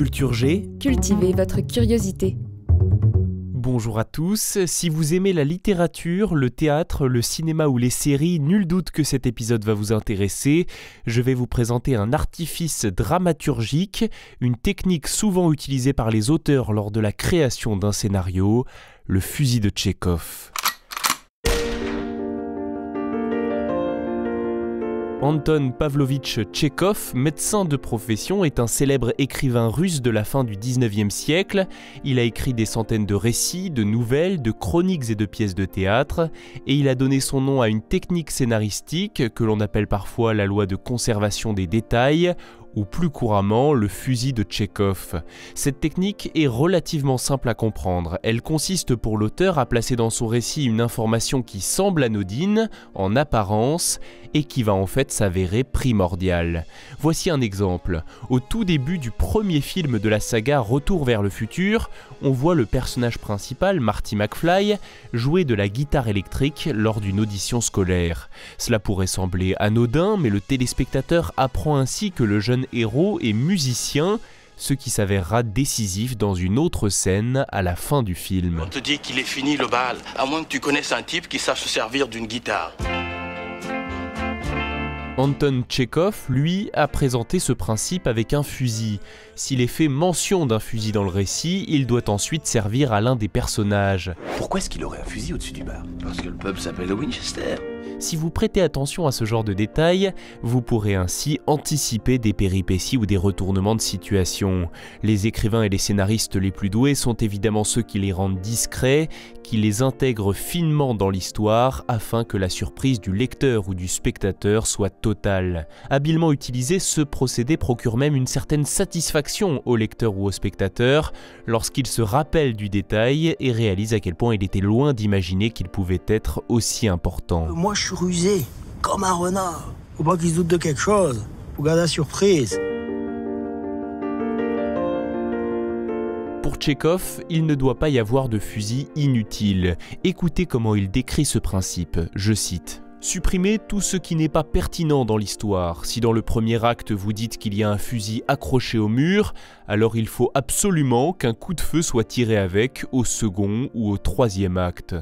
Culture G, cultivez votre curiosité. Bonjour à tous, si vous aimez la littérature, le théâtre, le cinéma ou les séries, nul doute que cet épisode va vous intéresser. Je vais vous présenter un artifice dramaturgique, une technique souvent utilisée par les auteurs lors de la création d'un scénario, le fusil de Tchekhov. Anton Pavlovitch Tchekhov, médecin de profession, est un célèbre écrivain russe de la fin du 19e siècle. Il a écrit des centaines de récits, de nouvelles, de chroniques et de pièces de théâtre, et il a donné son nom à une technique scénaristique que l'on appelle parfois la loi de conservation des détails, ou plus couramment le fusil de Tchekhov. Cette technique est relativement simple à comprendre. Elle consiste pour l'auteur à placer dans son récit une information qui semble anodine, en apparence, et qui va en fait s'avérer primordiale. Voici un exemple. Au tout début du premier film de la saga Retour vers le futur, on voit le personnage principal, Marty McFly, jouer de la guitare électrique lors d'une audition scolaire. Cela pourrait sembler anodin, mais le téléspectateur apprend ainsi que le jeune héros est musicien, ce qui s'avérera décisif dans une autre scène à la fin du film. On te dit qu'il est fini le bal, à moins que tu connaisses un type qui sache se servir d'une guitare. Anton Tchekhov, lui, a présenté ce principe avec un fusil. S'il est fait mention d'un fusil dans le récit, il doit ensuite servir à l'un des personnages. Pourquoi est-ce qu'il aurait un fusil au-dessus du bar? Parce que le pub s'appelle le Winchester. Si vous prêtez attention à ce genre de détails, vous pourrez ainsi anticiper des péripéties ou des retournements de situation. Les écrivains et les scénaristes les plus doués sont évidemment ceux qui les rendent discrets, qui les intègrent finement dans l'histoire afin que la surprise du lecteur ou du spectateur soit totale. Habilement utilisé, ce procédé procure même une certaine satisfaction au lecteur ou au spectateur lorsqu'il se rappelle du détail et réalise à quel point il était loin d'imaginer qu'il pouvait être aussi important. Moi, je suis rusé, comme un renard. Faut pas qu'il se doute de quelque chose. Faut garder la surprise. Pour Tchekhov, il ne doit pas y avoir de fusil inutile. Écoutez comment il décrit ce principe, je cite. Supprimez tout ce qui n'est pas pertinent dans l'histoire. Si dans le premier acte vous dites qu'il y a un fusil accroché au mur, alors il faut absolument qu'un coup de feu soit tiré avec au second ou au troisième acte.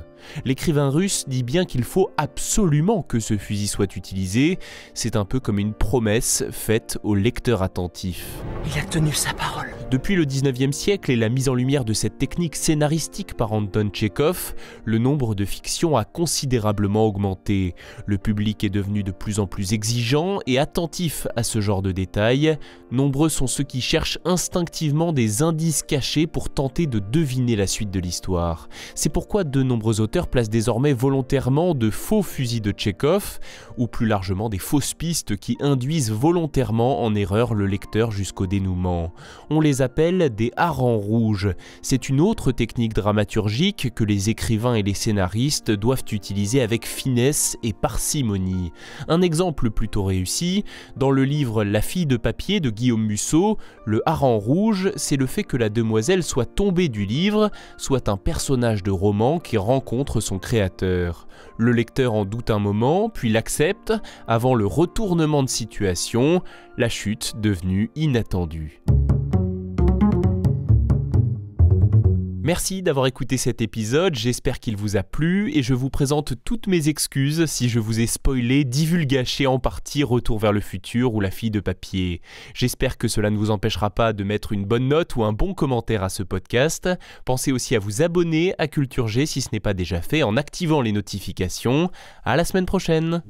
L'écrivain russe dit bien qu'il faut absolument que ce fusil soit utilisé. C'est un peu comme une promesse faite au lecteur attentif. Il a tenu sa parole. Depuis le 19e siècle et la mise en lumière de cette technique scénaristique par Anton Tchekhov, le nombre de fictions a considérablement augmenté. Le public est devenu de plus en plus exigeant et attentif à ce genre de détails. Nombreux sont ceux qui cherchent instinctivement des indices cachés pour tenter de deviner la suite de l'histoire. C'est pourquoi de nombreux auteurs placent désormais volontairement de faux fusils de Tchekhov, ou plus largement des fausses pistes qui induisent volontairement en erreur le lecteur jusqu'au dénouement. On les appelle des harengs rouges. C'est une autre technique dramaturgique que les écrivains et les scénaristes doivent utiliser avec finesse et parcimonie. Un exemple plutôt réussi, dans le livre La fille de papier de Guillaume Musso, le hareng rouge, c'est le fait que la demoiselle soit tombée du livre, soit un personnage de roman qui rencontre son créateur. Le lecteur en doute un moment, puis l'accepte, avant le retournement de situation, la chute devenue inattendue. Merci d'avoir écouté cet épisode, j'espère qu'il vous a plu et je vous présente toutes mes excuses si je vous ai spoilé, divulgaché en partie Retour vers le futur ou La fille de papier. J'espère que cela ne vous empêchera pas de mettre une bonne note ou un bon commentaire à ce podcast. Pensez aussi à vous abonner à Culture G si ce n'est pas déjà fait en activant les notifications. À la semaine prochaine.